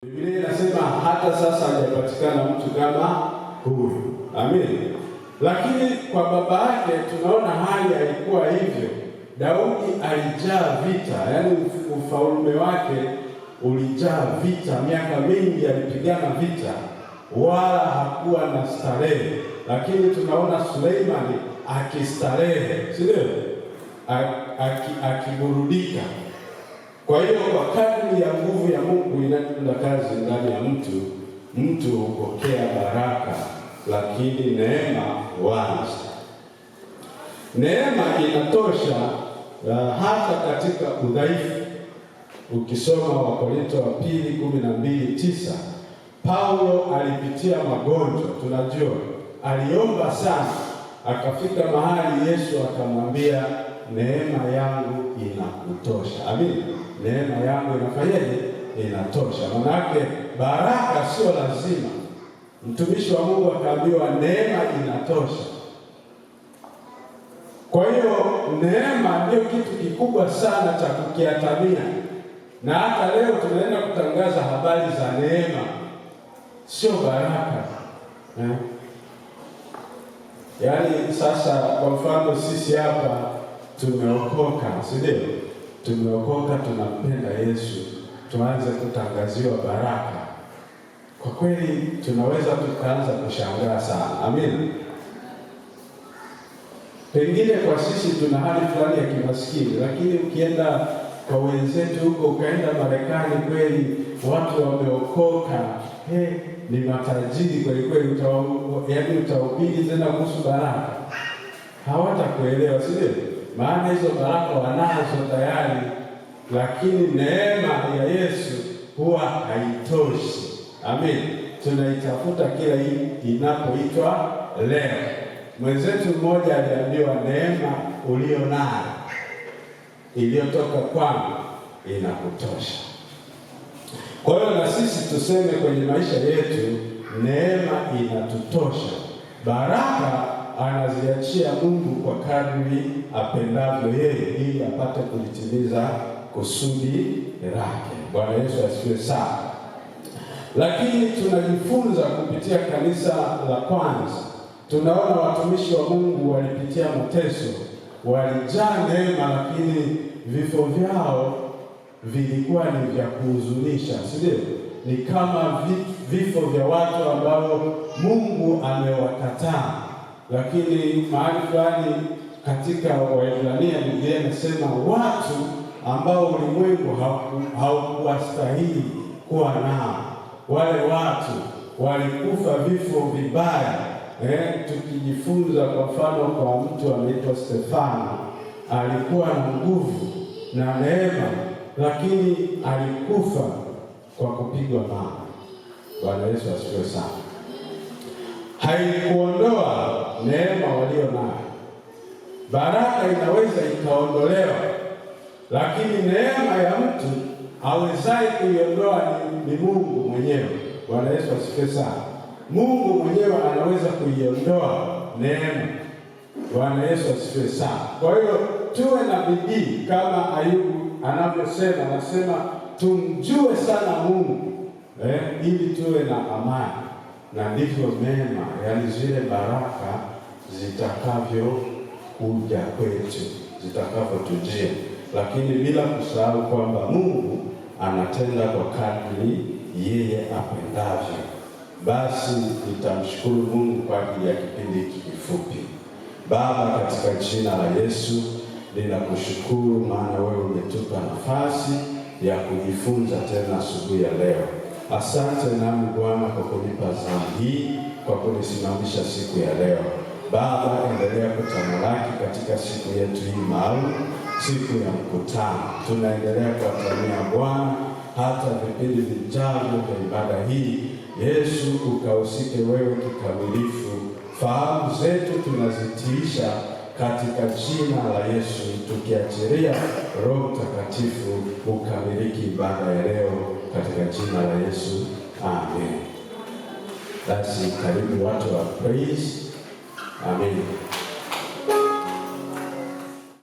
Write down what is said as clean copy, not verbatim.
Biblia inasema hata sasa hajapatikana mtu kama huyu. Amen. Lakini kwa baba yake tunaona hali haikuwa hivyo. Daudi alijaa vita, yaani ufalme wake ulijaa vita, miaka mingi alipigana vita, wala hakuwa na starehe. Lakini tunaona Suleimani akistarehe, si ndio? Akiburudika. Kwa hiyo kwa kadri ya nguvu ya Mungu inatenda kazi ndani ya mtu hupokea baraka, lakini neema huanza. Neema inatosha hata katika udhaifu. Ukisoma Wakorintho wa pili 12:9, Paulo alipitia magonjwa, tunajua. Aliomba sana, akafika mahali Yesu akamwambia, neema yangu inakutosha. Amen. Neema yangu inafanyaje? Inatosha. Manake baraka sio lazima. Mtumishi wa Mungu akaambiwa neema inatosha. Kwa hiyo neema ndio kitu kikubwa sana cha kukiatamia. Na hata leo tunaenda kutangaza habari za neema, sio baraka. Yaani sasa kwa mfano sisi hapa tumeokoka, si ndio? Tumeokoka, tunampenda Yesu, tuanze kutangaziwa baraka. Kwa kweli tunaweza tukaanza kushangaa sana. Amen. Pengine kwa sisi tuna hali fulani ya kimaskini, lakini ukienda kwa wenzetu huko, ukaenda Marekani, kweli watu wameokoka, ni matajiri kweli kweli, yaani utahubiri tena kuhusu baraka, hawatakuelewa, si ndio? Maana hizo baraka wanazo tayari, lakini neema ya Yesu huwa haitoshi. Amen. Tunaitafuta kila inapoitwa leo. Mwenzetu mmoja aliambiwa, neema ulio nayo iliyotoka kwangu inakutosha. Kwa hiyo na sisi tuseme kwenye maisha yetu, neema inatutosha. Baraka anaziachia Mungu kwa kadri apendavyo yeye, ili apate kulitimiza kusudi lake. Bwana Yesu asifiwe sana. Lakini tunajifunza kupitia kanisa la kwanza. Tunaona watumishi wa Mungu walipitia mateso, walijaa neema, lakini vifo vyao vilikuwa ni vya kuhuzunisha, si ndio? Ni kama vifo vya watu ambao Mungu amewakataa. Lakini mahali fulani katika Waebrania Biblia inasema watu ambao ulimwengu haukuwastahili kuwa nao, wale watu walikufa vifo vibaya. Tukijifunza kwa mfano kwa mtu anaitwa Stefano, alikuwa na nguvu na neema, lakini alikufa kwa kupigwa mawe. Bwana Yesu asifiwe sana. Haikuondoa neema walio nayo. Baraka inaweza ikaondolewa, lakini neema ya mtu awezaye kuiondoa ni Mungu mwenyewe. Bwana Yesu asifiwe sana. Mungu mwenyewe anaweza kuiondoa neema. Bwana Yesu asifiwe sana. Kwa hiyo tuwe na bidii kama Ayubu anavyosema, anasema tumjue sana Mungu ili tuwe na amani, na ndivyo mema, yaani zile baraka zitakavyokuja kwetu, zitakavyotujia. Lakini bila kusahau kwamba Mungu anatenda kwa kadri yeye apendavyo. Basi nitamshukuru Mungu kwa ajili ya kipindi hiki kifupi. Baba, katika jina la Yesu ninakushukuru, maana wewe umetupa nafasi ya kujifunza tena asubuhi ya leo. Asante nami Bwana kwa kunipa zamu hii, kwa kunisimamisha siku ya leo. Baba, endelea kutamalaki katika siku yetu hii maalum, siku ya mkutano. Tunaendelea kuwatamia Bwana hata vipindi vijavyo vya ibada hii. Yesu, ukahusike wewe kikamilifu. Fahamu zetu tunazitiisha katika jina la Yesu, tukiachiria Roho Mtakatifu ukamiliki ibada ya leo katika jina la Yesu. Amen. Basi karibu watu wa praise. Amen.